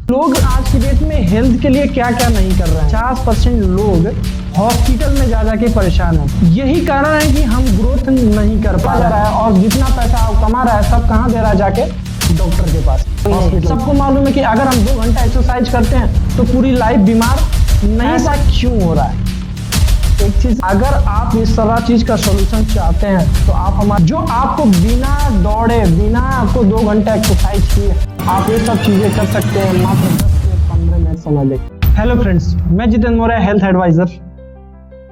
लोग आज की डेट में हेल्थ के लिए क्या क्या नहीं कर रहे हैं। 50% लोग हॉस्पिटल में जा जाके परेशान हैं। यही कारण है कि हम ग्रोथ नहीं कर पा रहा है और जितना पैसा कमा रहा है सब कहाँ दे रहा है, जाके डॉक्टर के पास। सबको मालूम है कि अगर हम 2 घंटा एक्सरसाइज करते हैं तो पूरी लाइफ बीमार नहीं। ऐसा क्यों हो रहा है? एक चीज, अगर आप इस सारा चीज का सॉल्यूशन चाहते हैं तो आप हमारे जो आपको बिना दौड़े, बिना आपको 2 घंटा एक्सरसाइज किए आप ये सब चीजें कर सकते हैं मात्र 10 से 15 मिनट समय लेकर। हेलो फ्रेंड्स, मैं जितेंद्र मौर्य, हेल्थ एडवाइजर।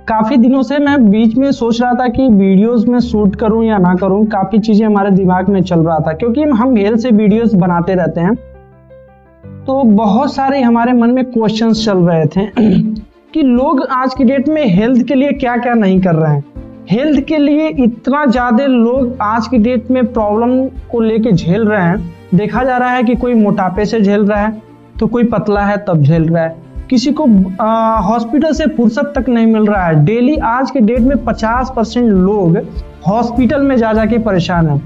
काफी दिनों से मैं बीच में सोच रहा था कि वीडियोस में शूट करूं या ना करूं। काफी चीजें हमारे दिमाग में चल रहा था क्योंकि हम हेल्थ से वीडियोस बनाते रहते हैं, तो बहुत सारे हमारे मन में क्वेश्चंस चल रहे थे कि लोग आज की डेट में हेल्थ के लिए क्या क्या नहीं कर रहे हैं। हेल्थ के लिए इतना ज्यादा लोग आज की डेट में प्रॉब्लम को लेके झेल रहे हैं। देखा जा रहा है कि कोई मोटापे से झेल रहा है, तो कोई पतला है तब झेल रहा है, किसी को हॉस्पिटल से फुर्सत तक नहीं मिल रहा है। डेली आज के डेट में 50% लोग हॉस्पिटल में जा जाके परेशान हैं।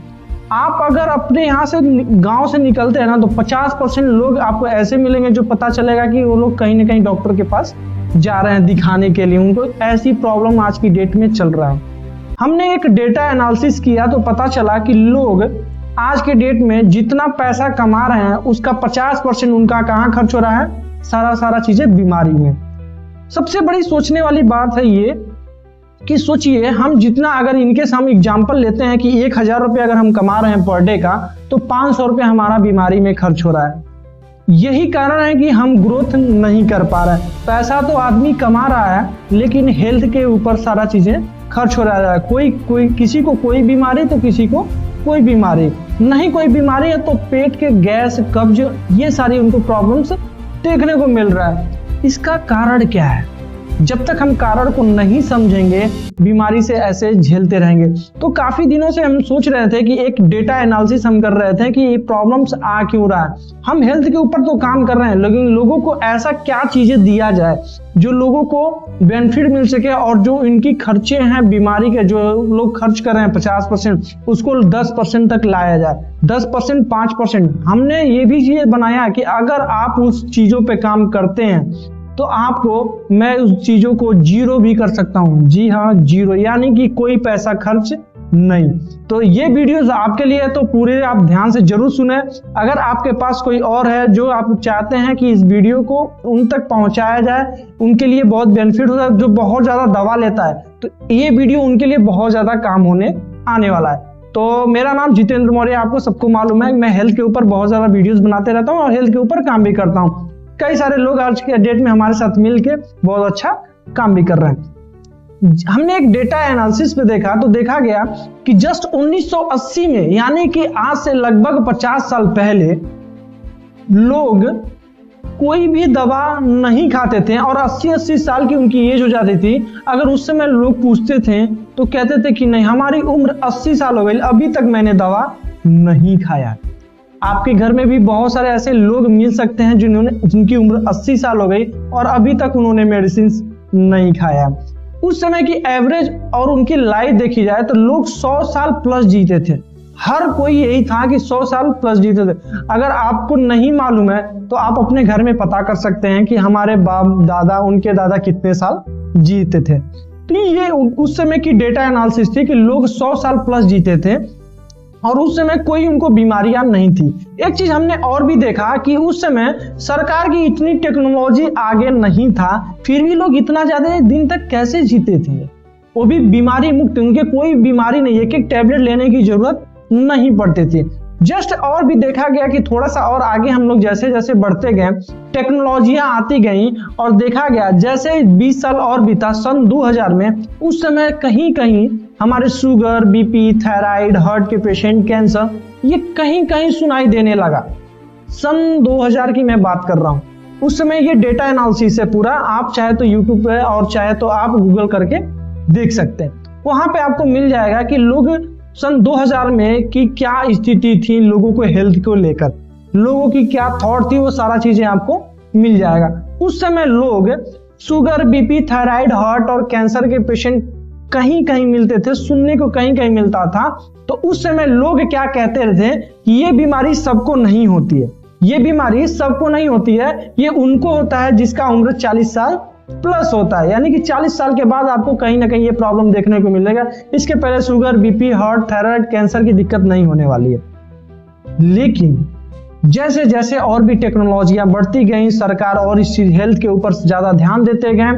आप अगर अपने यहाँ से गांव से निकलते हैं ना, तो 50% लोग आपको ऐसे मिलेंगे जो पता चलेगा कि वो लोग कहीं ना कहीं डॉक्टर के पास जा रहे हैं दिखाने के लिए। उनको ऐसी प्रॉब्लम आज की डेट में चल रहा है। हमने एक डेटा एनालिसिस किया तो पता चला कि लोग आज के डेट में जितना पैसा कमा रहे हैं उसका 50% उनका कहाँ खर्च हो रहा है? सारा चीजें बीमारी में। सबसे बड़ी सोचने वाली बात है ये कि सोचिए, हम जितना अगर इनके हम एग्जाम्पल लेते हैं कि 1000 रुपये अगर हम कमा रहे हैं पर डे का, तो 500 रुपये हमारा बीमारी में खर्च हो रहा है। यही कारण है कि हम ग्रोथ नहीं कर पा रहे हैं। पैसा तो आदमी कमा रहा है लेकिन हेल्थ के ऊपर सारा चीजें खर्च हो रहा है। कोई किसी को कोई बीमारी तो किसी को कोई बीमारी नहीं। कोई बीमारी है तो पेट के गैस, कब्ज, ये सारी उनको प्रॉब्लम्स देखने को मिल रहा है। इसका कारण क्या है? जब तक हम कारण को नहीं समझेंगे बीमारी से ऐसे झेलते रहेंगे। तो काफी दिनों से हम सोच रहे थे कि एक डेटा एनालिसिस हम कर रहे थे कि ये प्रॉब्लम्स आ क्यों रहा है। हम हेल्थ के ऊपर तो काम कर रहे हैं लेकिन लोगों को ऐसा क्या चीजें दिया जाए जो लोगों को बेनिफिट मिल सके और जो इनकी खर्चे हैं बीमारी के, जो लोग खर्च कर रहे हैं 50%, उसको 10% तक लाया जाए। 10%, 5%। हमने ये भी चीज बनाया कि अगर आप उस चीजों पे काम करते हैं तो आपको मैं उस चीजों को 0 भी कर सकता हूं। जी हाँ, 0, यानी कि कोई पैसा खर्च नहीं। तो ये वीडियोस आपके लिए है तो पूरे आप ध्यान से जरूर सुने। अगर आपके पास कोई और है जो आप चाहते हैं कि इस वीडियो को उन तक पहुंचाया जाए, उनके लिए बहुत बेनिफिट होता है, जो बहुत ज्यादा दवा लेता है, तो ये वीडियो उनके लिए बहुत ज्यादा काम होने आने वाला है। तो मेरा नाम जितेंद्र मौर्य, आपको सबको मालूम है मैं हेल्थ के ऊपर बहुत ज्यादा वीडियोस बनाते रहता हूँ और हेल्थ के ऊपर काम भी करता हूँ। कई सारे लोग आज के डेट में हमारे साथ मिलके बहुत अच्छा काम भी कर रहे हैं। हमने एक डेटा एनालिसिस पे देखा तो देखा गया कि जस्ट 1980 में, यानी कि आज से लगभग 50 साल पहले, लोग कोई भी दवा नहीं खाते थे और 80-80 साल की उनकी एज हो जाती थी। अगर उस समय लोग पूछते थे तो कहते थे कि नहीं, हमारी उम्र 80 साल हो गई, अभी तक मैंने दवा नहीं खाया। आपके घर में भी बहुत सारे ऐसे लोग मिल सकते हैं जिनकी उम्र 80 साल हो गई और अभी तक उन्होंने मेडिसिन नहीं खाया। उस समय की एवरेज और उनकी लाइफ देखी जाए तो लोग 100 साल प्लस जीते थे। हर कोई यही था कि 100 साल प्लस जीते थे। अगर आपको नहीं मालूम है तो आप अपने घर में पता कर सकते हैं कि हमारे बाप दादा, उनके दादा कितने साल जीते थे। तो ये उस समय की डेटा एनालिसिस थी कि लोग 100 साल प्लस जीते थे और उस समय कोई उनको बीमारियां नहीं थी। एक चीज हमने और भी देखा कि उस समय सरकार की इतनी टेक्नोलॉजी आगे नहीं था, फिर भी लोग इतना ज्यादा दिन तक कैसे जीते थे, वो भी बीमारी मुक्त। उनके कोई बीमारी नहीं, एक टैबलेट लेने की जरूरत नहीं पड़ती थी। जस्ट और भी देखा गया कि थोड़ा सा और आगे हम लोग जैसे जैसे बढ़ते गए, टेक्नोलॉजियां आती गई और देखा गया जैसे 20 साल और बीता, सन 2000 में उस समय कहीं कहीं हमारे शुगर, बीपी, थायराइड, हार्ट के पेशेंट, कैंसर, ये कहीं कहीं सुनाई देने लगा। सन 2000 की मैं बात कर रहा हूँ। उस समय ये डेटा एनालिसिस है पूरा, आप चाहे तो यूट्यूब पे और चाहे तो आप गूगल करके देख सकते हैं। वहां पे आपको मिल जाएगा कि लोग सन 2000 में की क्या स्थिति थी, लोगों को हेल्थ को लेकर लोगों की क्या थॉट थी, वो सारा चीजें आपको मिल जाएगा। उस समय लोग शुगर, बीपी, थायराइड, हार्ट और कैंसर के पेशेंट कहीं कहीं मिलते थे, सुनने को कहीं कहीं मिलता था। तो उस समय लोग क्या कहते थे कि ये बीमारी सबको नहीं होती है, ये बीमारी सबको नहीं होती है, ये उनको होता है जिसका उम्र 40 साल प्लस होता है, यानी कि 40 साल के बाद आपको कहीं ना कहीं ये प्रॉब्लम देखने को मिलेगा। इसके पहले sugar, BP, heart, thyroid, cancer की दिक्कत नहीं होने वाली है। लेकिन जैसे जैसे और भी टेक्नोलॉजियां बढ़ती गई, सरकार और इस हेल्थ के ऊपर ज्यादा ध्यान देते गए,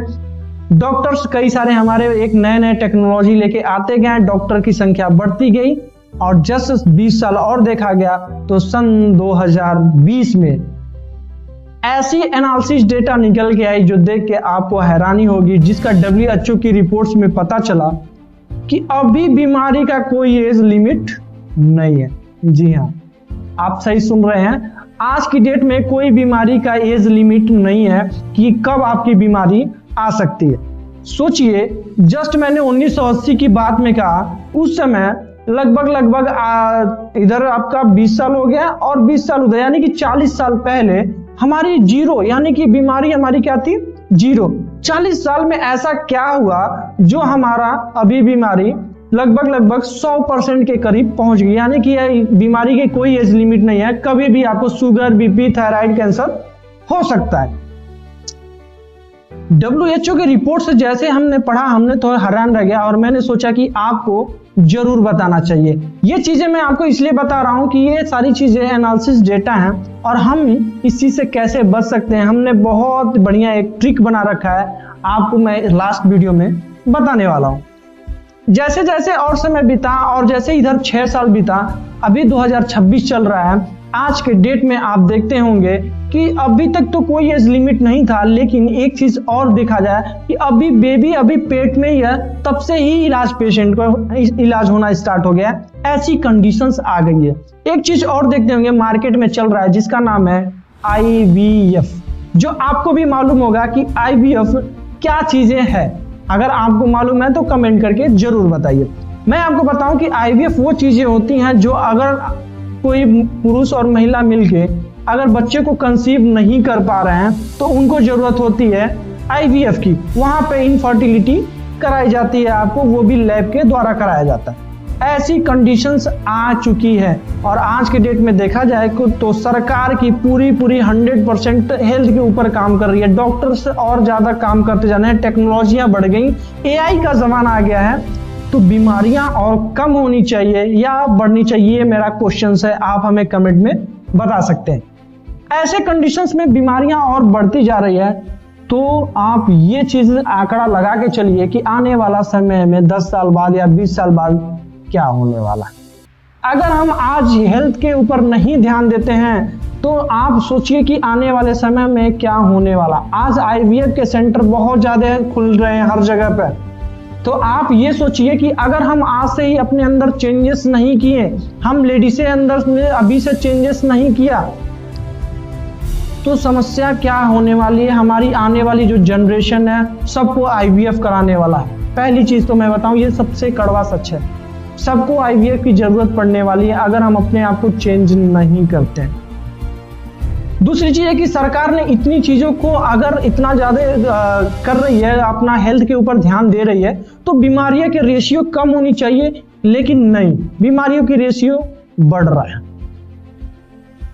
डॉक्टर्स कई सारे हमारे एक नए नए टेक्नोलॉजी लेके आते गए, डॉक्टर की संख्या बढ़ती गई और जस्ट 20 साल और देखा गया तो सन 2020 में ऐसी एनालिसिस डेटा निकल के आई जो देख के आपको हैरानी होगी, जिसका WHO की रिपोर्ट्स में पता चला कि अभी बीमारी का कोई एज लिमिट नहीं है। जी हाँ, आप सही सुन रहे हैं, आज की डेट में कोई बीमारी का एज लिमिट नहीं है कि कब आपकी बीमारी आ सकती है। सोचिए, जस्ट मैंने 1980 की बात में कहा, उस समय लगभग इधर आपका 20 साल हो गया और 20 साल उधर, यानी कि 40 साल पहले हमारी जीरो, यानी कि बीमारी हमारी क्या थी, जीरो। 40 साल में ऐसा क्या हुआ जो हमारा अभी बीमारी लगभग 100% के करीब पहुंच गई, यानी कि बीमारी की कोई एज लिमिट नहीं है, कभी भी आपको शुगर, बीपी, थायराइड, कैंसर हो सकता है। WHO के रिपोर्ट से जैसे हमने पढ़ा, हमने तो हैरान रह गया और मैंने सोचा कि आपको जरूर बताना चाहिए। ये चीजें मैं आपको इसलिए बता रहा हूं कि ये सारी चीजें एनालिसिस डेटा हैं और हम इस चीज से कैसे बच सकते हैं, हमने बहुत बढ़िया एक ट्रिक बना रखा है, आपको मैं लास्ट वीडियो में बताने वाला हूं। जैसे जैसे और समय बीता और जैसे इधर 6 साल बीता, अभी 2026 चल रहा है, आज के डेट में आप देखते होंगे कि अभी तक तो कोई एज लिमिट नहीं था, लेकिन एक चीज और देखा जाए कि अभी बेबी अभी पेट में ही है, तब से ही पेशेंट को इलाज होना स्टार्ट हो गया, ऐसी कंडीशंस आ गई है। एक चीज और देखते होंगे मार्केट में चल रहा है जिसका नाम है IVF, जो आपको भी मालूम होगा कि IVF क्या चीजें है। अगर आपको मालूम है तो कमेंट करके जरूर बताइए। मैं आपको बताऊं कि IVF वो चीजें होती हैं जो अगर कोई पुरुष और महिला मिलके अगर बच्चे को कंसीव नहीं कर पा रहे हैं तो उनको जरूरत होती है IVF की। वहां पे इनफर्टिलिटी कराई जाती है आपको, वो भी लैब के द्वारा कराया जाता है। ऐसी कंडीशंस आ चुकी है और आज के डेट में देखा जाए तो सरकार की पूरी 100% हेल्थ के ऊपर काम कर रही है। डॉक्टर्स और ज्यादा काम करते जा रहे हैं, टेक्नोलॉजियां बढ़ गई, AI का जमाना आ गया है, तो बीमारियां और कम होनी चाहिए या बढ़नी चाहिए, ये मेरा क्वेश्चन है, आप हमें कमेंट में बता सकते हैं। ऐसे कंडीशंस में बीमारियां और बढ़ती जा रही है तो आप ये चीज आंकड़ा लगा के चलिए कि आने वाला समय में 10 साल बाद या 20 साल बाद क्या होने वाला है। अगर हम आज हेल्थ के ऊपर नहीं ध्यान देते हैं तो आप सोचिए कि आने वाले समय में क्या होने वाला। आज IVF के सेंटर बहुत ज्यादा खुल रहे हैं हर जगह पर, तो आप ये सोचिए कि अगर हम आज से ही अपने अंदर चेंजेस नहीं किए, हम लेडीज के अंदर में अभी से चेंजेस नहीं किया, तो समस्या क्या होने वाली है। हमारी आने वाली जो जनरेशन है सबको IVF कराने वाला है। पहली चीज तो मैं बताऊं, ये सबसे कड़वा सच है, सबको IVF की जरूरत पड़ने वाली है अगर हम अपने आप को चेंज नहीं करते हैं। दूसरी चीज है कि सरकार ने इतनी चीजों को अगर इतना ज्यादा कर रही है, अपना हेल्थ के ऊपर ध्यान दे रही है, तो बीमारियों के रेशियो कम होनी चाहिए, लेकिन नहीं, बीमारियों की रेशियो बढ़ रहा है।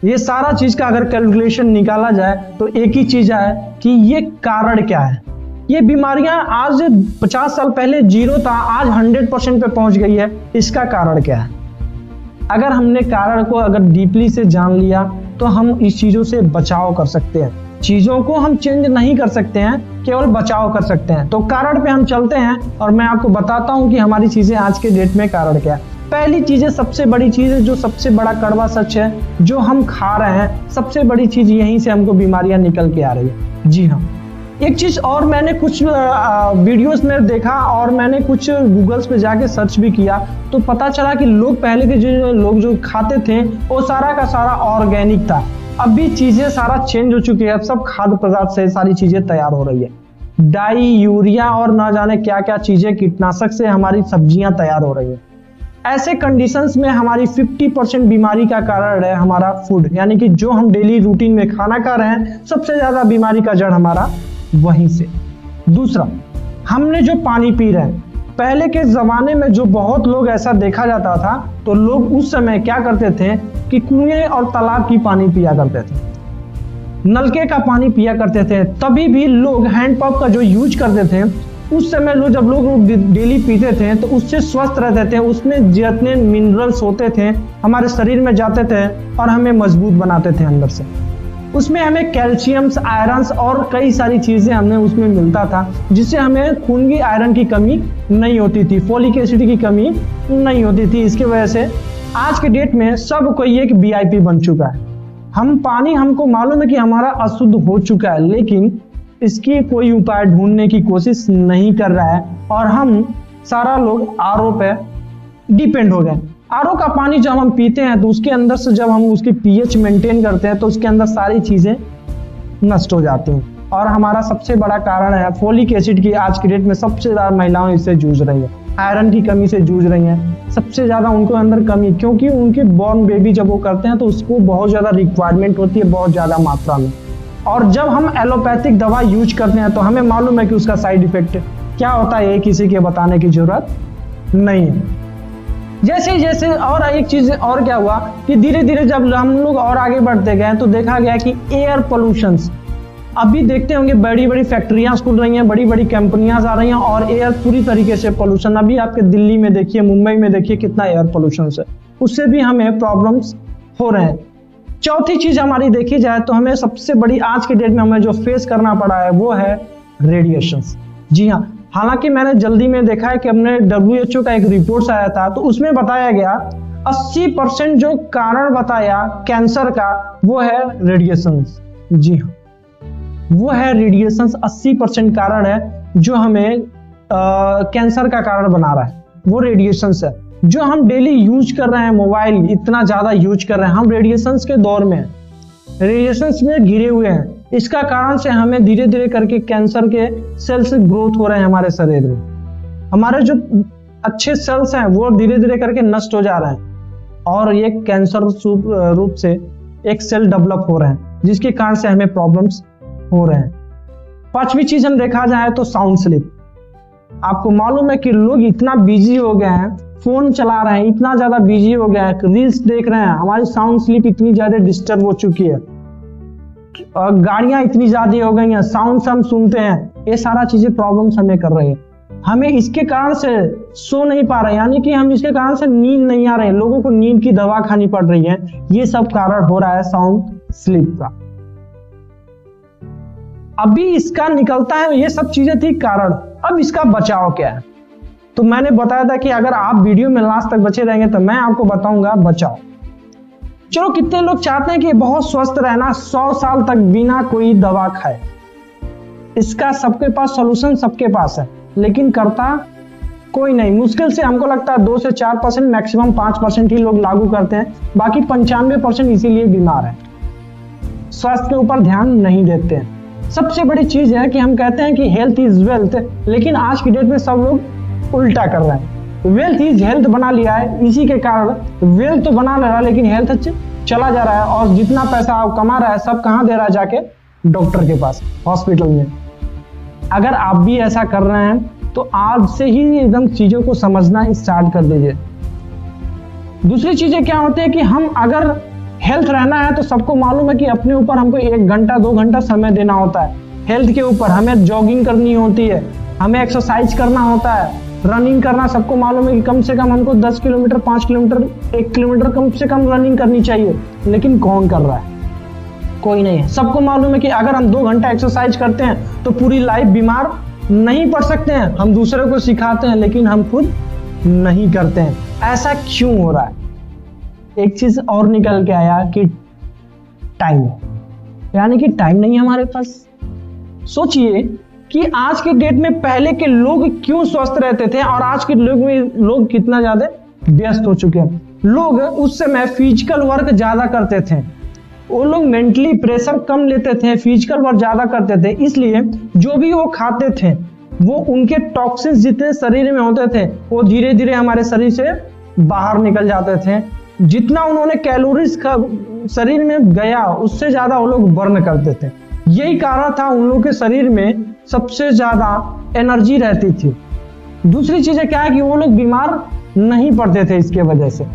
ये सारा चीज का अगर कैलकुलेशन निकाला जाए तो एक ही चीज है कि ये कारण क्या है। ये बीमारियां आज 50 साल पहले जीरो था, आज 100% पे पहुंच गई है, इसका कारण क्या है। अगर हमने कारण को अगर डीपली से जान लिया तो हम इस चीजों से बचाव कर सकते हैं। चीजों को हम चेंज नहीं कर सकते हैं, केवल बचाव कर सकते हैं। तो कारण पे हम चलते हैं और मैं आपको बताता हूं कि हमारी चीजें आज के डेट में कारण क्या है। पहली चीज है, सबसे बड़ी चीज है, जो सबसे बड़ा कड़वा सच है, जो हम खा रहे हैं, सबसे बड़ी चीज यहीं से हमको बीमारियां निकल के आ रही है। जी हाँ, एक चीज और मैंने कुछ वीडियोस में देखा और मैंने कुछ गूगल्स पे जाके सर्च भी किया तो पता चला कि लोग पहले के जो लोग जो खाते थे वो सारा का सारा ऑर्गेनिक था। अभी चीजें सारा चेंज हो चुकी है, अब सब खाद्य पदार्थ से सारी चीजें तैयार हो रही है। डाई, यूरिया और ना जाने क्या क्या चीजें, कीटनाशक से हमारी सब्जियां तैयार हो रही है। ऐसे कंडीशंस में हमारी 50% बीमारी का कारण है हमारा फूड, यानी कि जो हम डेली रूटीन में खाना खा रहे हैं, सबसे ज्यादा बीमारी का जड़ हमारा वहीं से। दूसरा, हमने जो पानी पी रहे हैं, पहले के जमाने में जो बहुत लोग ऐसा देखा जाता था तो लोग उस समय क्या करते थे, कि कुएं और तालाब की पानी पिया करते थे, नलके का पानी पिया करते थे। तभी भी लोग हैंडपंप का जो यूज करते थे, उस समय लोग जब लोग डेली पीते थे तो उससे स्वस्थ रहते थे। उसमें जितने मिनरल्स होते थे हमारे शरीर में जाते थे और हमें मजबूत बनाते थे अंदर से। उसमें हमें कैल्शियम्स, आयरन्स और कई सारी चीज़ें हमें उसमें मिलता था, जिससे हमें खून की आयरन की कमी नहीं होती थी, फोलिक एसिड की कमी नहीं होती थी। इसकी वजह से आज के डेट में सब कोई एक VIP बन चुका है। हम पानी, हमको मालूम है कि हमारा अशुद्ध हो चुका है, लेकिन इसकी कोई उपाय ढूंढने की कोशिश नहीं कर रहा है और हम सारा लोग RO पे डिपेंड हो गए। RO का पानी जब हम पीते हैं तो उसके अंदर से जब हम उसकी pH मेंटेन करते हैं तो उसके अंदर सारी चीज़ें नष्ट हो जाती हैं। और हमारा सबसे बड़ा कारण है फोलिक एसिड की। आज की डेट में सबसे ज़्यादा महिलाएं इससे जूझ रही है, आयरन की कमी से जूझ रही हैं। सबसे ज़्यादा उनको अंदर कमी, क्योंकि उनके बॉर्न बेबी जब वो करते हैं तो उसको बहुत ज़्यादा रिक्वायरमेंट होती है, बहुत ज़्यादा मात्रा में। और जब हम एलोपैथिक दवा यूज करते हैं तो हमें मालूम है कि उसका साइड इफेक्ट क्या होता है, ये किसी के बताने की जरूरत नहीं है। जैसे जैसे और एक चीज़ और क्या हुआ कि धीरे धीरे जब हम लोग और आगे बढ़ते गए तो देखा गया कि एयर पोल्यूशंस, अभी देखते होंगे बड़ी बड़ी फैक्ट्रियां खुल रही हैं, बड़ी बड़ी कंपनियां आ रही हैं और एयर पूरी तरीके से पोल्यूशन। अभी आपके दिल्ली में देखिए, मुंबई में देखिए कितना एयर पोल्यूशन है, उससे भी हमें प्रॉब्लम्स हो रहे हैं। चौथी चीज हमारी देखी जाए तो हमें सबसे बड़ी आज के डेट में हमें जो फेस करना पड़ा है वो है रेडिएशंस। जी हाँ, हालांकि मैंने जल्दी में देखा है कि हमने WHO का एक रिपोर्ट आया था तो उसमें बताया गया 80% जो कारण बताया कैंसर का वो है रेडिएशंस। जी हाँ, वो है रेडिएशंस। 80% कारण है जो हमें कैंसर का कारण बना रहा है, वो रेडिएशंस है। जो हम डेली यूज कर रहे हैं, मोबाइल इतना ज्यादा यूज कर रहे हैं, हम रेडिएशंस के दौर में, रेडिएशंस में घिरे हुए हैं। इसका कारण से हमें धीरे धीरे करके कैंसर के सेल्स ग्रोथ हो रहे हैं हमारे शरीर में। हमारे जो अच्छे सेल्स हैं वो धीरे धीरे करके नष्ट हो जा रहे हैं और ये कैंसर रूप से एक सेल डेवलप हो रहे हैं, जिसके कारण से हमें प्रॉब्लम्स हो रहे हैं। पांचवी चीज हम देखा जाए तो साउंड स्लीप। आपको मालूम है कि लोग इतना बिजी हो गए हैं, फोन चला रहे हैं, इतना ज्यादा बिजी हो गया है, रील्स देख रहे हैं, हमारी साउंड स्लीप इतनी ज्यादा डिस्टर्ब हो चुकी है, गाड़ियां इतनी ज्यादा हो गई हैं, साउंड हम सुनते हैं, ये सारा चीजें प्रॉब्लम्स हमें कर रही है। हमें इसके कारण से सो नहीं पा रहे, यानी कि हम इसके कारण से नींद नहीं आ रहे, लोगों को नींद की दवा खानी पड़ रही है। ये सब कारण हो रहा है साउंड स्लीप का। अभी इसका निकलता है, ये सब चीजें थी कारण। अब इसका बचाव क्या है, तो मैंने बताया था कि अगर आप वीडियो में लास्ट तक बचे रहेंगे तो मैं आपको बताऊंगा बचाव। चलो, कितने लोग चाहते हैं कि बहुत स्वस्थ रहना 100 साल तक बिना कोई दवा खाए। इसका सबके पास सॉल्यूशन सबके पास है, लेकिन करता कोई नहीं। मुश्किल से हमको लगता है 2 से 4%, मैक्सिमम 5% ही लोग लागू करते हैं, बाकी 95% इसीलिए बीमार है, स्वास्थ्य के ऊपर ध्यान नहीं देते हैं। सबसे बड़ी चीज है कि हम कहते हैं कि हेल्थ इज वेल्थ, लेकिन आज की डेट में सब लोग उल्टा कर रहे हैं। वेल्थ इज हेल्थ बना लिया है, इसी के कारण वेल्थ तो बना ले रहा है लेकिन हेल्थ चला जा रहा है, और जितना पैसा आप कमा रहा है सब कहाँ दे रहा है, जाके डॉक्टर के पास, हॉस्पिटल में। अगर आप भी ऐसा कर रहे हैं तो आज से ही एकदम चीजों को समझना स्टार्ट कर दीजिए। दूसरी चीजें क्या होती है कि हम अगर हेल्थ रहना है तो सबको मालूम है कि अपने ऊपर हमको 1 घंटा 2 घंटा समय देना होता है हेल्थ के ऊपर। हमें जॉगिंग करनी होती है, हमें एक्सरसाइज करना होता है, रनिंग करना। सबको मालूम है कि कम से कम हमको 10 किलोमीटर, 5 किलोमीटर, 1 किलोमीटर कम से कम रनिंग करनी चाहिए, लेकिन कौन कर रहा है? कोई नहीं है। सबको मालूम है कि अगर हम 2 घंटा एक्सरसाइज करते हैं तो पूरी लाइफ बीमार नहीं पड़ सकते हैं। हम दूसरे को सिखाते हैं लेकिन हम खुद नहीं करते हैं। ऐसा क्यों हो रहा है? एक चीज और निकल के आया कि टाइम, यानी कि टाइम नहीं है हमारे पास। सोचिए कि आज के डेट में पहले के लोग क्यों स्वस्थ रहते थे और आज के लोग कितना ज्यादा व्यस्त हो चुके हैं। लोग उस समय फिजिकल वर्क ज्यादा करते थे, वो लोग मेंटली प्रेशर कम लेते थे, फिजिकल वर्क ज्यादा करते थे, इसलिए जो भी वो खाते थे वो उनके टॉक्सिन्स जितने शरीर में होते थे वो धीरे धीरे हमारे शरीर से बाहर निकल जाते थे। जितना उन्होंने कैलोरीज का शरीर में गया उससे ज्यादा वो लोग बर्न करते थे। यही कारण था उन लोगों के शरीर में सबसे ज्यादा एनर्जी रहती थी। दूसरी चीज क्या है कि वो लोग बीमार नहीं पड़ते थे इसके वजह से।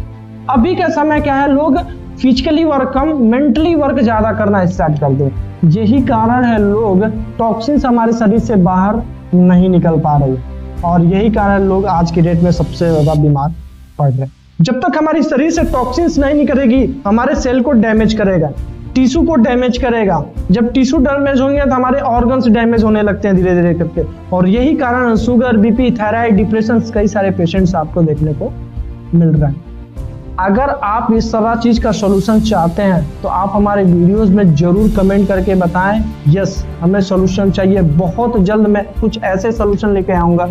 अभी का समय क्या है, लोग फिजिकली वर्क कम मेंटली वर्क ज्यादा करना स्टार्ट कर दे। यही कारण है लोग टॉक्सिन्स हमारे शरीर से बाहर नहीं निकल पा रहे, और यही कारण लोग आज की डेट में सबसे ज्यादा बीमार पड़ रहे। जब तक हमारी शरीर से टॉक्सिन्स नहीं निकलेगी, हमारे सेल को डैमेज करेगा, टिश्यू को डैमेज करेगा। जब टिश्यू डैमेज होंगे तो हमारे ऑर्गन्स डैमेज होने लगते हैं धीरे धीरे करके, और यही कारण शुगर, बीपी, थायराइड, डिप्रेशन, कई सारे पेशेंट्स आपको देखने को मिल रहे हैं। अगर आप इस सारा चीज का सॉल्यूशन चाहते हैं तो आप हमारे वीडियोस में जरूर कमेंट करके बताएं, यस हमें सॉल्यूशन चाहिए। बहुत जल्द मैं कुछ ऐसे सॉल्यूशन लेके आऊंगा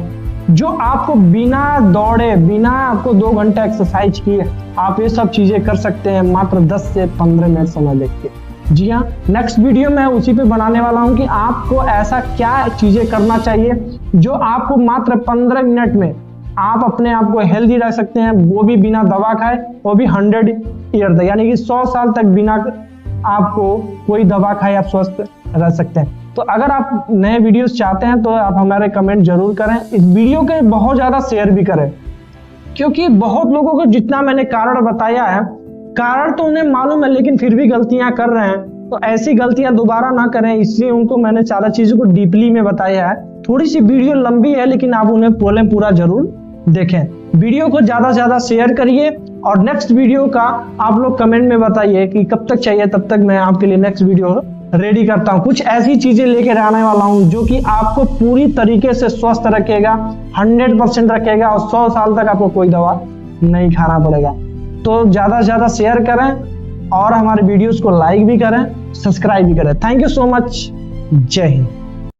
जो आपको बिना दौड़े, बिना आपको 2 घंटा एक्सरसाइज किए आप ये सब चीजें कर सकते हैं मात्र 10 से 15 मिनट समय लेके। जी हाँ, नेक्स्ट वीडियो मैं उसी पे बनाने वाला हूँ कि आपको ऐसा क्या चीजें करना चाहिए जो आपको मात्र 15 मिनट में आप अपने आप को हेल्दी रख सकते हैं, वो भी बिना दवा खाए, वो भी 100 ईयर तक, यानी कि 100 साल तक बिना आपको कोई दवा खाए आप स्वस्थ रह सकते हैं। तो अगर आप नए वीडियोस चाहते हैं तो आप हमारे कमेंट जरूर करें, इस वीडियो के बहुत ज्यादा शेयर भी करें, क्योंकि बहुत लोगों को जितना मैंने कारण बताया है, कारण तो उन्हें मालूम है लेकिन फिर भी गलतियां कर रहे हैं। तो ऐसी गलतियां दोबारा ना करें, इसलिए उनको मैंने सारा चीजों को डीपली में बताया है। थोड़ी सी वीडियो लंबी है लेकिन आप उन्हें पूरा जरूर देखें। वीडियो को ज्यादा से ज्यादा शेयर करिए, और नेक्स्ट वीडियो का आप लोग कमेंट में बताइए कि कब तक चाहिए, तब तक मैं आपके लिए नेक्स्ट वीडियो रेडी करता हूँ। कुछ ऐसी चीजें लेकर आने वाला हूँ जो कि आपको पूरी तरीके से स्वस्थ रखेगा, 100% रखेगा, और 100 साल तक आपको कोई दवा नहीं खाना पड़ेगा। तो ज्यादा से ज्यादा शेयर करें और हमारे वीडियोस को लाइक भी करें, सब्सक्राइब भी करें। Thank you so much. जय हिंद।